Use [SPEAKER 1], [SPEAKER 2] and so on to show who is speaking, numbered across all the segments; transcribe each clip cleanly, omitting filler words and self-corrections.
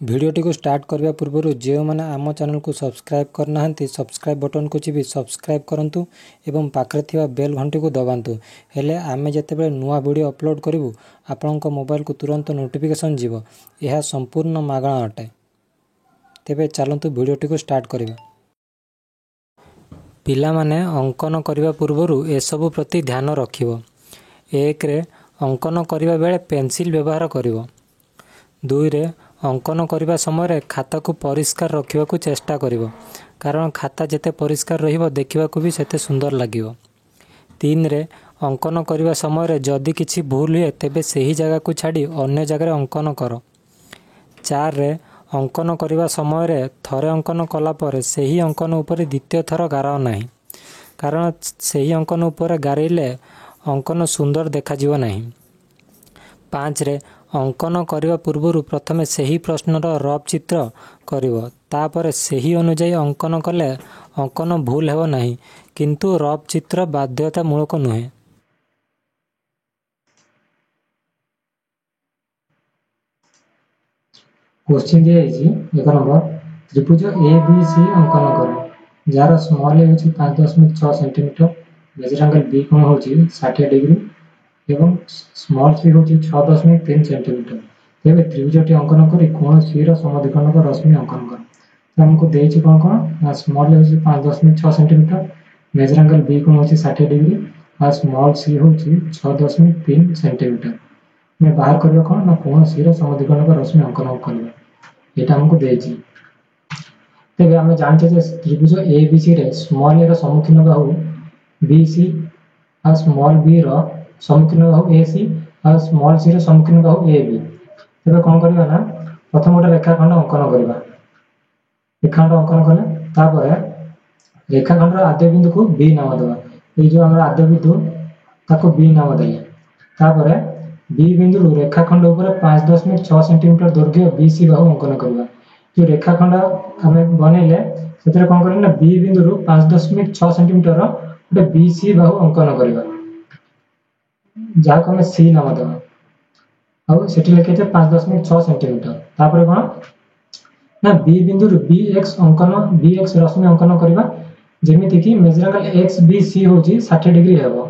[SPEAKER 1] भिडियोटी को स्टार्ट करने पूर्व जो मैंने आम चैनल को सब्सक्राइब करना सब्सक्राइब बटन को चिपी सब्सक्राइब करूँ एवं पाखे थिबा बेल घंटी को दबातु हेले आमे जेतेबेले नुआ वीडियो अपलोड करूँ आपणक मोबाइल को तुरंत नोटिफिकेशन जीव यह संपूर्ण मागणा अटे। तेबे चलतु भिडियोटी को स्टार्ट करिबा। पिला माने अंकन करने पूर्व एसबु प्रति ध्यान रखिबो। एक रे अंकन करने बेले पेंसिल व्यवहार करिवो। दुई रे अंकन करने समय खाता को परिष्कार रखा को चेष्टा करिवो कारण खाता जेते परिष्कार रहिबो देखिबा को भी सेते सुंदर लागिवो। तीन रे अंकन करने समय जदि किछि भूल हुए तेबे सही जगह को छाड़ी अन्य जगह अंकन कर। चार रे अंकन करने समय थरे अंकन कला पर सही अंकन उपर द्वितीय थर गाराओ नहीं कारण सही अंकन उपर गारेले अंकन सुंदर देखाजिवो नहीं। पाँच रे अंकन करने पूर्व प्रथमे सही प्रश्नर रफ चित्र करिवो तापर सही अनुजाई अंकन कले अंकन भूल हेबो नहीं किंतु रफ चित्र बाध्यतामूलक नुहे।
[SPEAKER 2] क्वेश्चन दिया एक नंबर त्रिभुज ए बी सी अंकन कर जार स्मॉल ए होची 5.6 सेंटीमीटर मेजर एंगल बी कोण होची 60 डिग्री एवं स्मॉल सी होची 6.3 सेंटीमीटर। तेबे त्रिभुजटी अंकन करी कोण सी रो समद्विखंडक रश्मि अंकन कर। तो हमको देछि कोन कोन स्मॉल ए होची 5.6 सेंटीमीटर मेजर एंगल बी कोण होची 60 डिग्री और स्मॉल सी होची 6.3 सेंटीमीटर। मैं बाहर करबा कोन ना कोण सी रो समद्विखंडक रश्मि अंकन करबा एटा हमको देछि। तेबे हम जानते जे त्रिभुज ए बी सी रे स्मॉल ए रो सम्मुखीन बाहु बी सी और स्मॉल बी रो सम्मुखीन बाहु ए सी और small C row सम्मुखीन Bahu A B. तेबे कोन करबा ना प्रथम गोटे रेखाखंड अंकन करबा। रेखाखंड अंकन कले तापर रेखाखंड रो आद्य बिंदु को बी नाम देबा। ए जो हमरा आद्य बिंदु ताको बी नाम देले तापर बी बिंदु रेखाखंड ऊपर 5.6 सेंटीमीटर दैर्घ्य बीसी बाहु अंकन करबा। जो रेखाखंड हमें बनैले सेतरे कोन करना बी बिंदु 5.6 सेंटीमीटर गोटे बीसी बाहु अंकन करबा जहा को हमें सी नाम देबा। आ सेठी लिखे छै 5.6 सेंटीमीटर तापर कोन ना बी बिंदु बी एक्स अंकन बी एक्स रश्मि अंकन करबा जेमिति कि measure angle X B C होची 60 डिग्री हेबो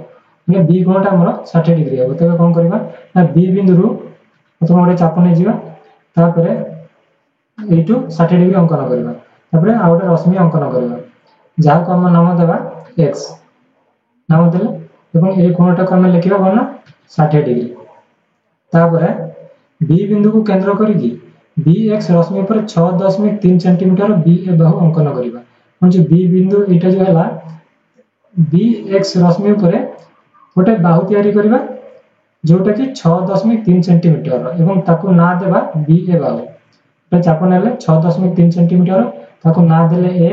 [SPEAKER 2] ने बी कोणटा हमर 60 डिग्री हेबो। तबे कोन करबा ना बी बिंदु प्रथम गोटे चाप नै जिवा तापर एटू 60 डिग्री अंकन करबा तापर आ गोटे रश्मि अंकन करबा जहा को हम नाम देबा x नाम देले एवं ए कोणटा को हम लिखिबा कोन 60 डिग्री तापर बी बिंदु को केंद्र करिकि बी एक्स रश्मि पर 6.3 सेंटीमीटर बी ए बाहु अंकन करबा। म्हणजे बी बिंदु एटा जो हला बी एक्स रश्मि पर गोटे बाहु तयारी करबा जोटा कि 6.3 सेंटीमीटर एवं ताकू ना देबा बी ए बाहु तो चाप नेले 6.3 सेंटीमीटर ताकू ना देले ए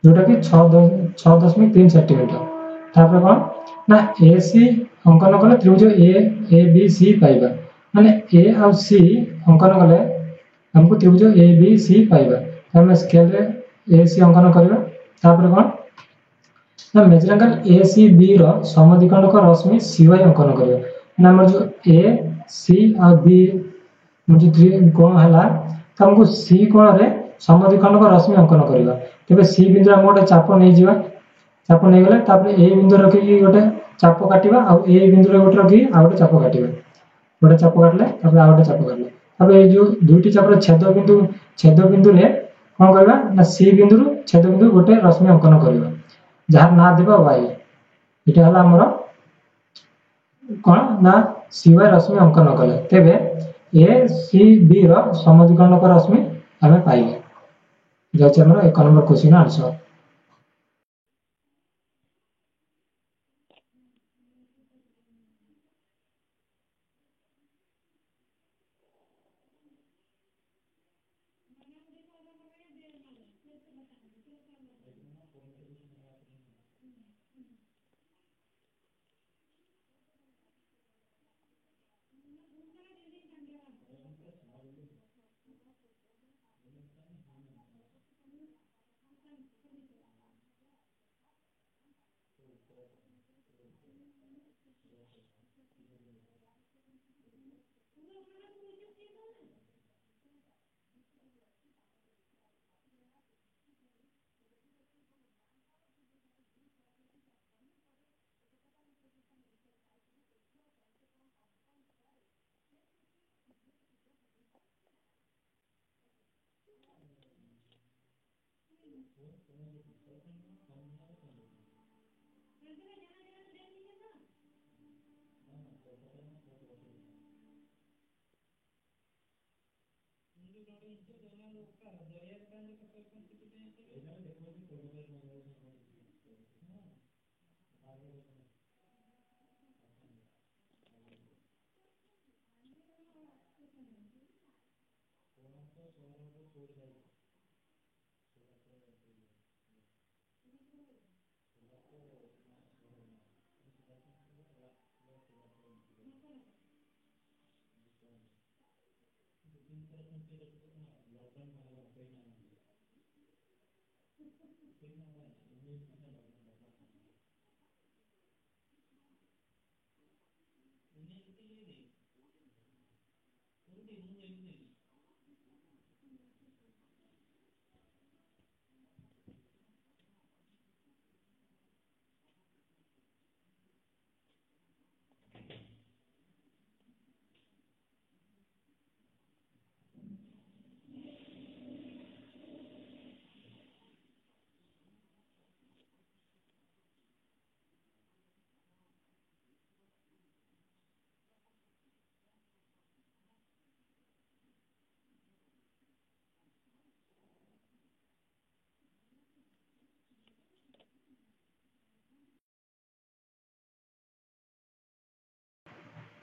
[SPEAKER 2] जोटा कि 6.3 सेंटीमीटर तापर कोन ना ए सी अंकन कले त्रिभुज ए बी सी पाइबा माने ए और सी अंकन कले हमको त्रिभुज ए बी सी पाइबा। हम स्केल रे ए सी अंकन करबा तापर कोन ना major angle A C B रो समद्विखंडक रश्मि सी वाई अंकन करबा ना हमर जो ए सी और बी मुझे कोण हला त हमको सी कोण रे समद्विखंडक रश्मि अंकन करबा। तबे सी बिंदु हम गोटे चाप नै जिवा चाप नै गेले तापर ए बिंदु रखि गोटे चाप काटिबा आ ए बिंदु रे गोटे रखि आ गोटे चाप काटिबा गोटे चाप काटले तापर आ गोटे चाप काटले तापर ए जो दुईटी चाप रे छेद बिंदु रे कोन करबा ना सी बिंदु रो छेद बिंदु गोटे रश्मि अंकन करबा जहार ना देबा y एटा हला हमर कोन ना सी वाई रश्मि अंकन कले तेबे ए सी बी रो समद्विखंडक रश्मि हमें पाइले जाचे हमर 1 number question answer.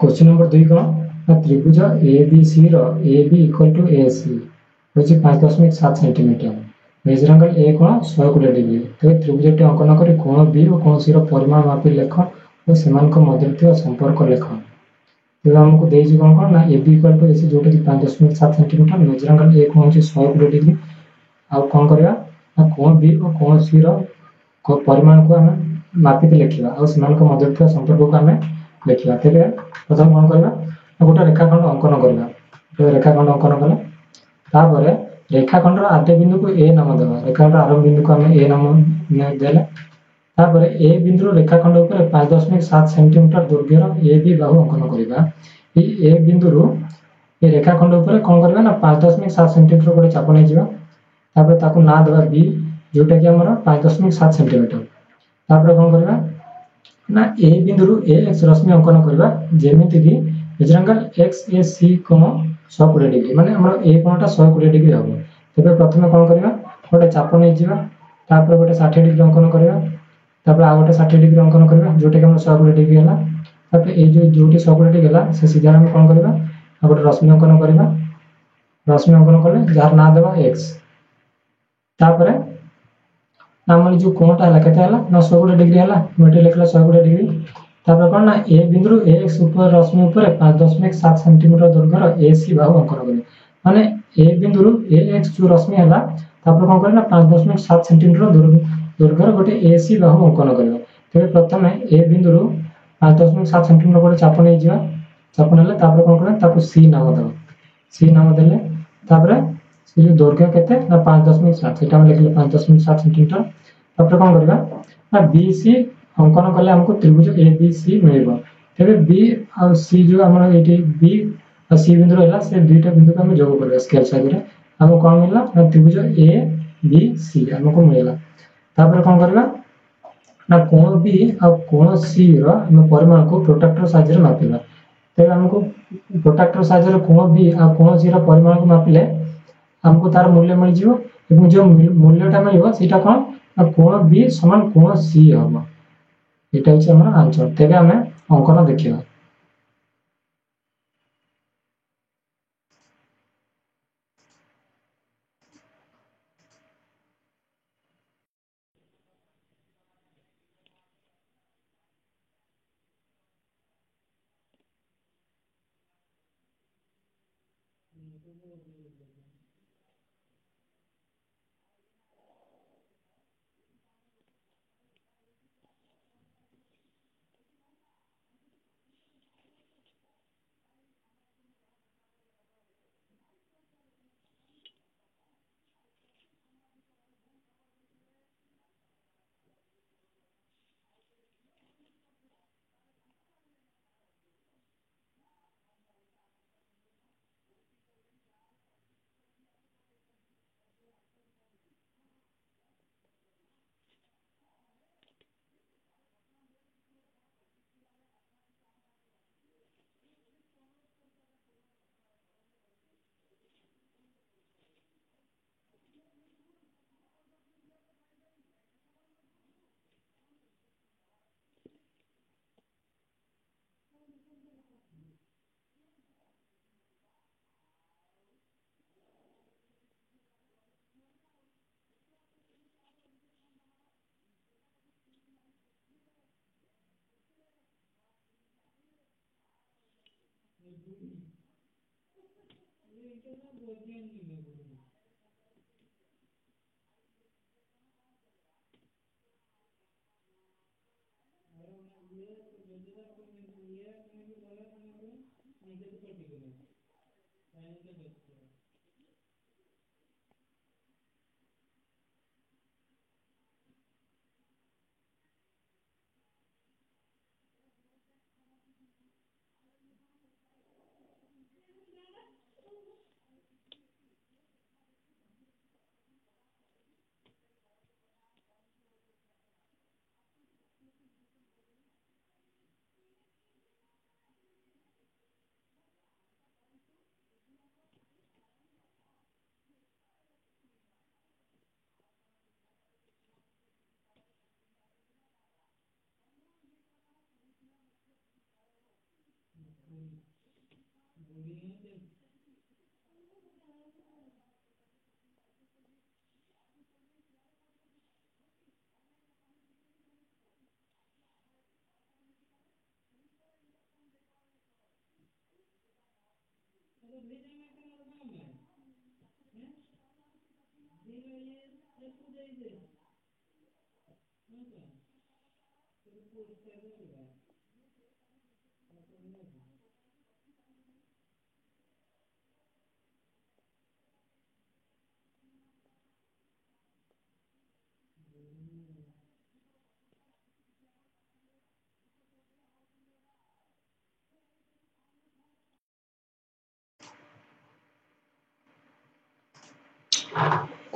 [SPEAKER 2] Question number 2 कौन ना त्रिभुज ए बी सी रो A B equal to A C होची 5.7 सेंटीमीटर मेजर एंगल ए कोण 120 डिग्री तो त्रिभुजटी अंकन करी कोण बी और कोण सी रो परिमाण मापी लेख और सेमानक मध्य ଥିବା संपर्क लेख तो हमको देजी कोण कोण ना ए बी इक्वल टू ए सी जोटा कि 5.7 सेंटीमीटर मेजर एंगल ए कोण होची 120 डिग्री आ कोण करबा ना कोण बी और कोण सी रो परिमाण को हम मापी लेखिबा और सेमानक मध्य ଥିବା संपर्क को हम लिखा तेरे प्रथम कौन करना गोटे रेखाखंड अंकन करना रेखाखंड अंकन कले तापर रेखाखंड आद्य बिंदु को ए नाम देवा रेखाखंड आरंभ बिंदु को आम ए नाम देले तापर ए बिंदु रेखाखंड ऊपर 5.7 सेंटीमीटर दैर्घ्यर ए बी बाहु अंकन करबा ए बिंदु ये रेखाखंड ऊपर कौन करबा ना 5.7 सेंटीमीटर गोटे चाप नै जिबा तापर ताकू ना देवा बी जोटा कि हमर 5.7 सेंटीमीटर तापर कौन करबा ना ए बिंदु ए एक्स रश्मि अंकन करबा जेमिति कि मेजर एंगल एक्स ए सी कोण 120 डिग्री माने हमर ए कोणटा 120 डिग्री हबो तबे प्रथमे कोन करबा गोटे चाप नै जिबा तापर गोटे 60 डिग्री अंकन करबा तापर आ गोटे 60 डिग्री अंकन करबा जोटे कि हमर 120 डिग्री हला तापर ए जो जोटी 120 डिग्री हला से सीधा हम कोन करबा आ गोटे रश्मि अंकन करबा रश्मि अंकन करले जार ना देबा एक्स तापर आमर जो कोणटा हला केते हला ना 120 डिग्री हला मेटे लेखला 120 डिग्री तापर कोन ना ए बिंदु ए एक्स ऊपर रश्मि ऊपर 5.7 सेंटीमीटर दैर्घ्यर ए सी बाहु अंकन करे माने ए बिंदु ए एक्स जो रश्मि हला तापर कोन करे ना 5.7 सेंटीमीटर दैर्घ्यर गोटे ए सी बाहु अंकन करे तबे प्रथमे ए बिंदु 5.7 सेंटीमीटर गोटे चाप नै जिवा चाप नेले तापर कोन करे ताको सी नाम देबा सी नाम देले तापर सी जो दैर्घ्य केते ना 5.7 सेटा हम लिखले 5.7 सेंटीमीटर तापर कोन करबा ना बी सी अंकन कले हमको त्रिभुज ए बी सी मिलबो तबे बी और सी जो हमर एटी बी और सी बिंदु रहला से दुईटा बिंदु को हम जोग करबा स्केल साइड रे हमको कोन मिलला ना त्रिभुज ए बी सी हमको मिलला तापर कोन करबा ना कोण बी और कोण सी रो हम परिमाण को प्रोट्रैक्टर साहाय्य रे मापिबा तबे हमको प्रोट्रैक्टर साहाय्य रे कोण बी और कोण सी रो परिमाण को मापिले हमको तार मूल्य मिल जिवो एवं जो मूल्यटा मिलबो सेटा कोन कोण बी समान कोण सी हबो एटा होची हमर आंसर तेबे हमें अंकन देखिबा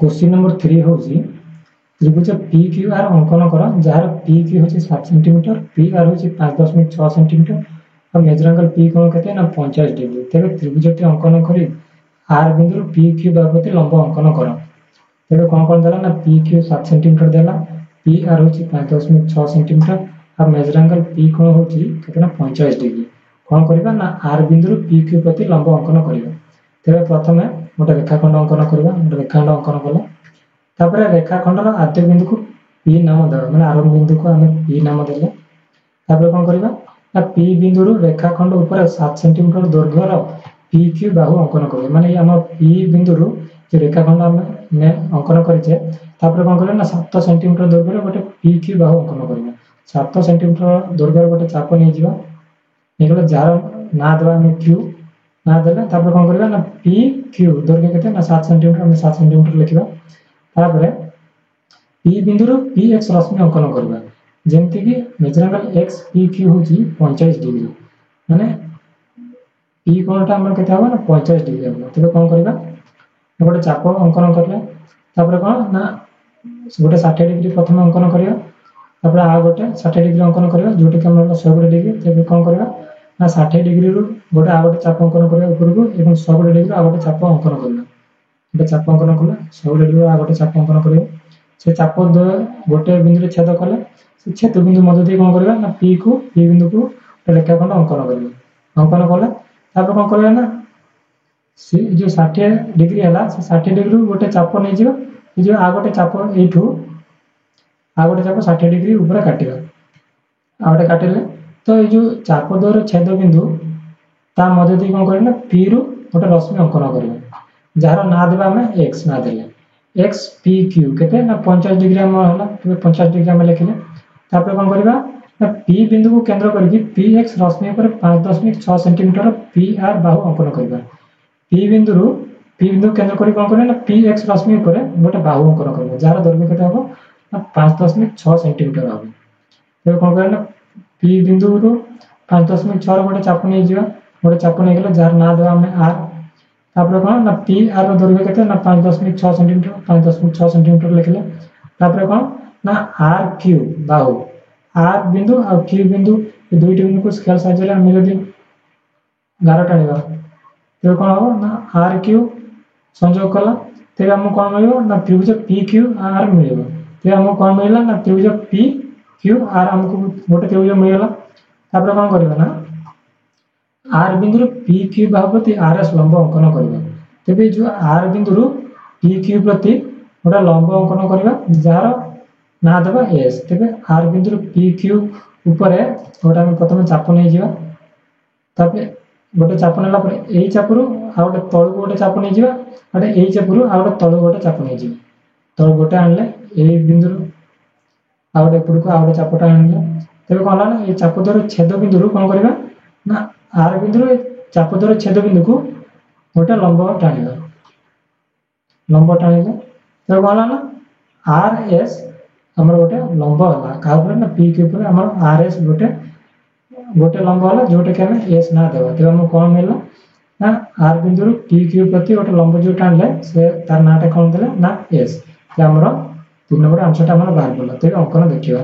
[SPEAKER 2] क्वेश्चन नंबर 3 होची त्रिभुज पी क्यू आर अंकन कर जार पी क्यू होची 7 सेंटीमीटर पी आर होची 5.6 सेंटीमीटर और मेजर एंगल पी कोण केते ना 50 डिग्री तेबे त्रिभुजटी अंकन करी आर बिंदु पी क्यू बाबते लंब अंकन कर तेबे कोन देला ना पी क्यू 7 सेंटीमीटर देला पी आर होची 5.6 सेंटीमीटर और मेजर एंगल पी कोण होची केते ना 50 डिग्री कोन करबा ना आर बिंदु पी क्यू प्रति लंब अंकन करबा तेबे प्रथमे गोटे रेखाखंड अंकन करबा गोटे रेखाखंड अंकन कला तापर रेखाखंडर आद्य बिंदु को पी नाम देबा माने आरंभ बिंदु को हमें पी नाम देले तापर कोन करबा ना पी बिंदु रेखाखंड ऊपर 7 सेंटीमीटर दৈর্ঘ্যर पी क्यू बाहु अंकन करबा माने हम पी बिंदु जो रेखाखंड हम अंकन करिचे तापर कोन करबा ना 7 सेंटीमीटर दৈর্ঘ্যर गोटे पी क्यू बाहु अंकन करबा 7 सेंटीमीटर दৈর্ঘ্যर गोटे चाप नै जिबा निकले जार ना देबा हम क्यू ना देले तापर कोन करबा ना पी क्यू दৈর্ঘ্য केते ना 7 सेंटीमीटर हम 7 सेंटीमीटर लिखिबा तापर पी बिंदु पी एक्स रश्मि अंकन करबा जेमति कि measure angle X P Q होची 50 डिग्री माने पी कोणटा हमर केते हबा ना 50 डिग्री हबा तबे कोन करबा गोटे चाप अंकन करले तापर कोन ना गोटे 60 डिग्री प्रथम अंकन करिया तापर आ गोटे 60 डिग्री अंकन करिया जोटे कि हमर 100 डिग्री तबे कोन करबा ना 60 डिग्री रु गोटे आ गोटे चाप अंकन करिया ऊपर को एवं 100 डिग्री आ गोटे चाप अंकन करला गोटे चाप अंकन करला 100 डिग्री आ गोटे चाप अंकन करिया से चाप गोटे बिंदु छेद कले से छेद बिंदु मध्य दे कोन करबा ना पी बिंदु को रेखाखंड अंकन करबा अंकन कले तापर कोन करबा ना से जो 60 डिग्री हला से 60 डिग्री गोटे चाप नै जिवो जो आ गोटे चाप एठू आ गोटे चाप 60 डिग्री ऊपर काटिबा आ गोटे काटिले तो ये जो चाप द्वारा छेद बिंदु ता मध्य दे कोन करबा ना पी रु गोटे रश्मि अंकन करबा जार ना देबा हम एक्स ना देले एक्स पी क्यू केते ना 50 डिग्री हम होला तो 50 डिग्री हम लिखले तापर कोन करबा ना पी बिंदु को केंद्र करके पी एक्स रश्मि पर 5.6 सेंटीमीटर पी आर बाहु अंकन करबा पी बिंदु केंद्र करी कोन करबा ना पी एक्स रश्मि पर गोटे बाहु अंकन करबा जार दैर्घ्य केते हबो ना 5.6 सेंटीमीटर हबो तो कोन करबा ना पी बिंदु रो 5.6 रो गोटे चाप नै जिवा गोटे चाप नै गेला जार ना देबा हम आर तापर कोन ना पी आर रो दैर्घ्य केते ना 5.6 सेंटीमीटर 5.6 सेंटीमीटर लिखले तापर कोन ना आर क्यू बाहु आर बिंदु और क्यू बिंदु ये दुईटी बिंदु को स्केल साहाय्य रे हम यदि गार टाणीबा तो कोन हो ना आर क्यू संयोग कला तेबे हम कोन मिलियो ना त्रिभुज पी क्यू आर मिलियो तेबे हम कोन मिलला ना त्रिभुज पी क्यू आर हमको गोटे त्रिभुज मिलला तापर कोन करबा ना आर बिंदु पी क्यू बाहु प्रति आर एस लंब अंकन करबा तेबे जो आर बिंदु पी क्यू प्रति गोटे लंब अंकन करबा जार ना देबा एस तेबे आर बिंदु पी क्यू ऊपर गोटे हम प्रथम चाप नै जिवा तापर गोटे चाप नेला यही चापू आ गए तलू गोटे चाप नहीं जावा गोटे यही चापू आ गए तलू गोटे चाप नहीं जावा तलू गोटे आणले यही बिंदु आ गए एपड़ को आ गए चापटा आणले तेज कौन ना ये चाप द्वारा छेद बिंदु कौन करवा ना आर बिंदु चाप द्वारा छेद बिंदु को गोटे लंब टाणीद लंब टाणीले तेज कौन ना आर एस आम गोटे लंब है क्या पी के ऊपर आम आर एस गोटे गोटे लंब है जोटा कि आम एस ना देवा तेज आम कौन मिलला ना आर बिंदु पी क्यू प्रति गोटे लंब जो टाणिले से तार नाटा कौन देले ना एस आमर 3 नंबर आंसरटा आम बाहर पड़ा तेज अंकन देखा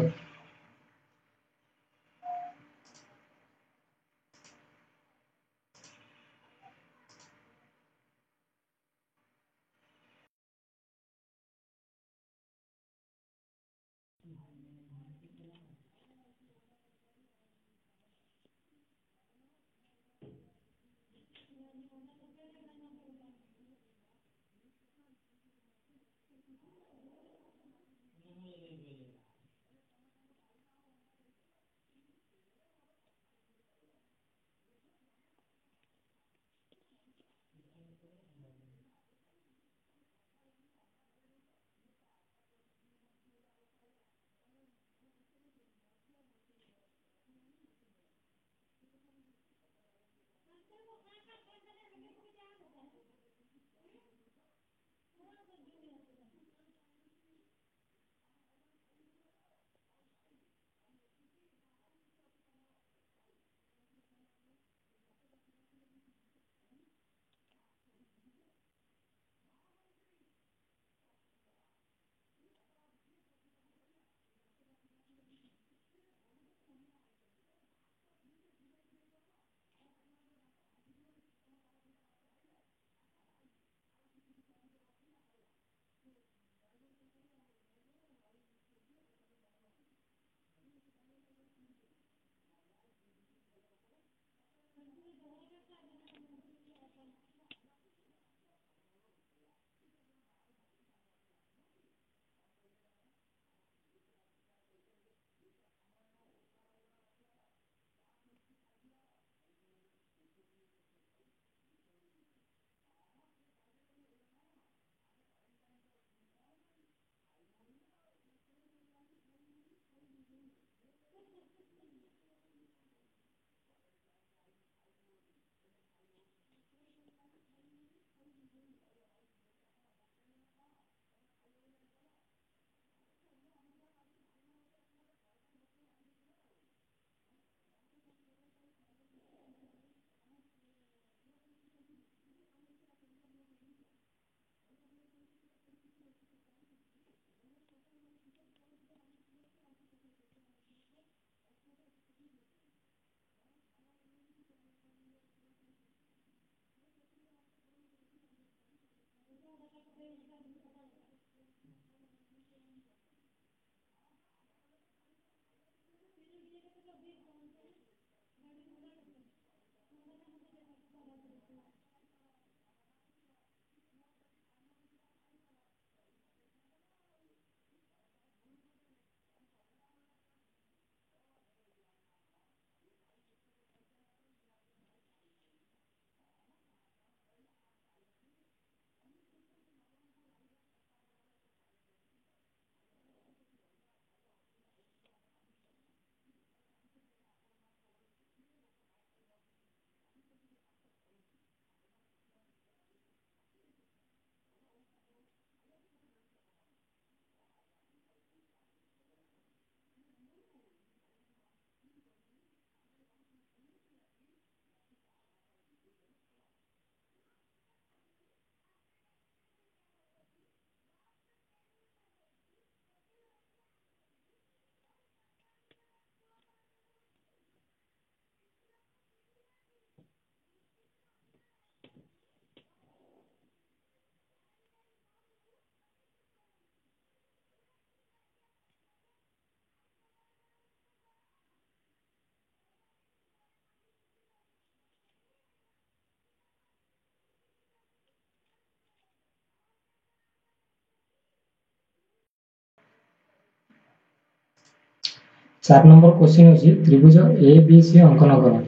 [SPEAKER 2] 4 नंबर क्वेश्चन होची त्रिभुज ए बी सी अंकन करो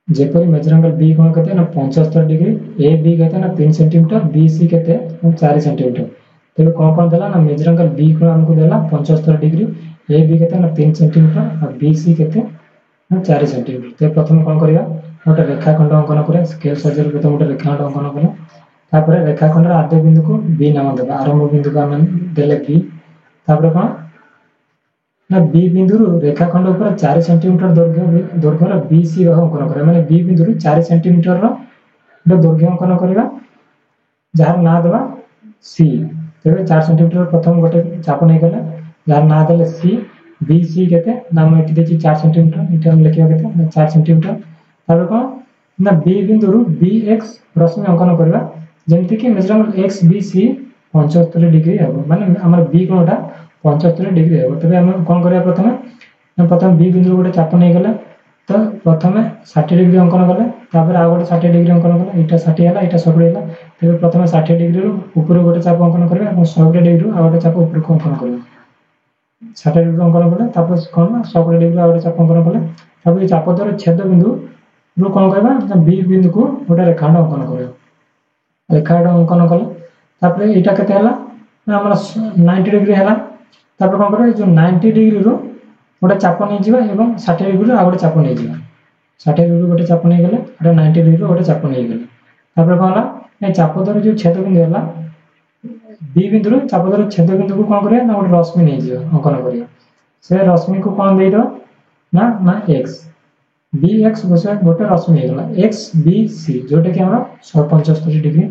[SPEAKER 2] जेपरी मेजरांगल बी कौन कहते हैं ना 75 डिग्री, ए बी कहते हैं ना 3 सेंटीमीटर, बी सी कहते हैं 4 सेंटीमीटर। तेज कौन कौन देला ना मेजरांगल बी को आमको देला 75 डिग्री, ए बी कहते हैं ना 3 सेंटीमीटर और बी सी कहते हैं 4 सेंटीमीटर। तो प्रथम कौन करिया गोटे रेखाखंड अंकन करिया, स्केल साहाय्य प्रथम गोटे रेखाखंड अंकन कला, तापर रेखाखंड आद्य बिंदु को बी नाम देबा, आरंभ बिंदु को आम देले बी, तापर कौन ना बी बिंदु रेखाखंड ऊपर 4 सेंटीमीटर दैर्घ्यर बी सी अंकन करा, माने बी बिंदु 4 सेंटीमीटर दैर्घ्य अंकन करवा, जार ना देवा सी। तेरे 4 सेंटीमीटर प्रथम गोटे चाप नहीं गला, जार ना देले सी, बी सी केते नाम एटी देछि 4 सेंटीमीटर, इटा हम लिखिबा केते 4 सेंटीमीटर। तापर कोन ना बी बिंदु बी एक्स रश्मि अंकन करवा, जेमति कि measurement X B C 75 degree हेबो, माने हमर बी कोनटा 75 डिग्री हेबो। तबे हम कोन करिया प्रथम बी बिंदु गोटे चाप नहीं गला, तो प्रथम 60 डिग्री अंकन कले, तापर आ गोटे 60 डिग्री अंकन कले, इटा 60 हला, इटा 70 हला। तबे प्रथम 60 डिग्री ऊपर गोटे चाप अंकन करबा और 100 डिग्री आ गोटे चाप ऊपर को अंकन करबा, 60 डिग्री अंकन कले, तापर कोन 100 डिग्री आ गोटे चाप अंकन कले, तापर चाप द्वारा छेद बिंदु रो कोन करबा ना बी बिंदु को गोटे रेखाखंड अंकन करबा, रेखाखंड अंकन कले, तापर इटा केते हला ना हमर 90 डिग्री हला। तापर कोन करबा जो 90 डिग्री रो गोटे चाप नहीं जीवा एवं 60 डिग्री आ गोटे चाप नहीं जीवा, 60 डिग्री गोटे चाप नहीं गले, 90 डिग्री गोटे चाप नहीं गले। तापर कोन हला ए चाप द्वारा जो छेद बिंदु हला बी बिंदु चाप द्वारा छेद बिंदु को कोन करिया ना गोटे रश्मि नहीं जीवा अंकन करिया, से रश्मि को कोन देई दो ना ना एक्स, बी एक्स बसे गोटे रश्मि हे गला एक्स बी सी, जोटे कि हमरा 75 डिग्री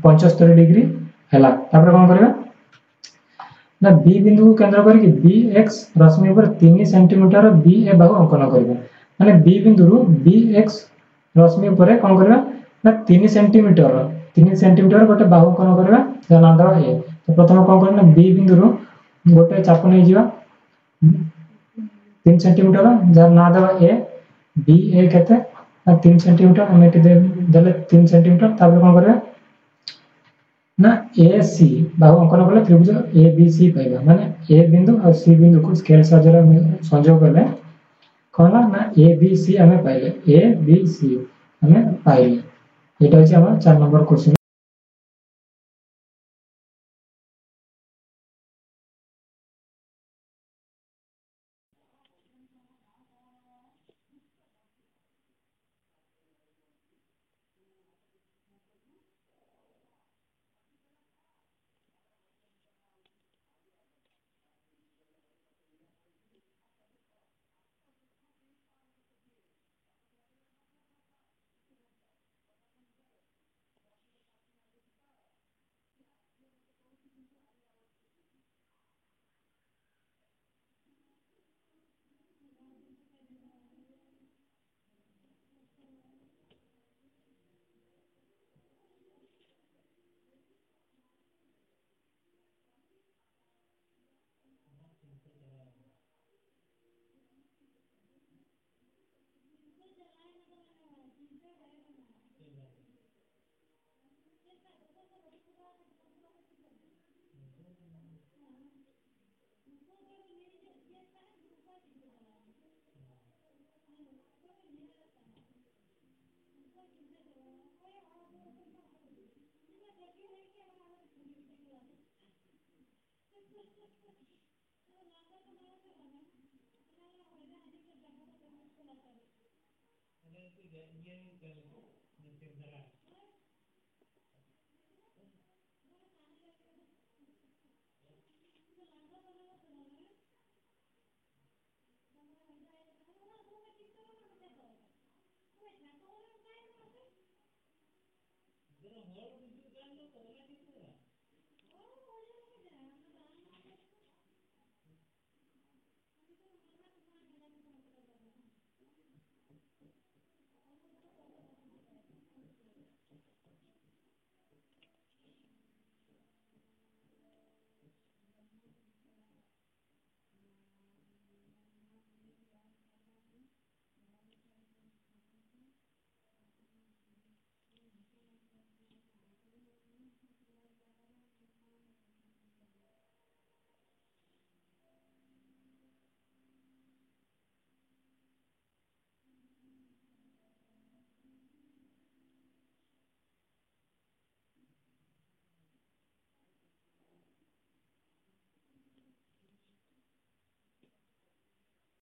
[SPEAKER 2] 75 डिग्री हला। तापर कोन करिया ना बी बिंदु को केंद्र करके बी एक्स रश्मि पर 3 सेंटीमीटर बी ए बाहु अंकन करबा, माने बी बिंदु बी एक्स रश्मि पर कोन करबा ना 3 सेंटीमीटर गोटे बाहु अंकन करबा, से नाम देबा ए। तो प्रथम कोन करबा ना बी बिंदु गोटे चाप नहीं जीवा 3 सेंटीमीटर, जार ना देबा ए, बी ए केते 3 सेंटीमीटर, हम एटी देले 3 सेंटीमीटर। तापर कोन करबा ना ए सी बाहु अंकन कले त्रिभुज ए बी सी पाइबा, माने ए बिंदु और सी बिंदु को स्केल साहाय्य संयोग कले कहला ना ए बी सी हमें पाइले, ए बी सी हमें पाइले। एटा होछि हमर 4 नंबर क्वेश्चन।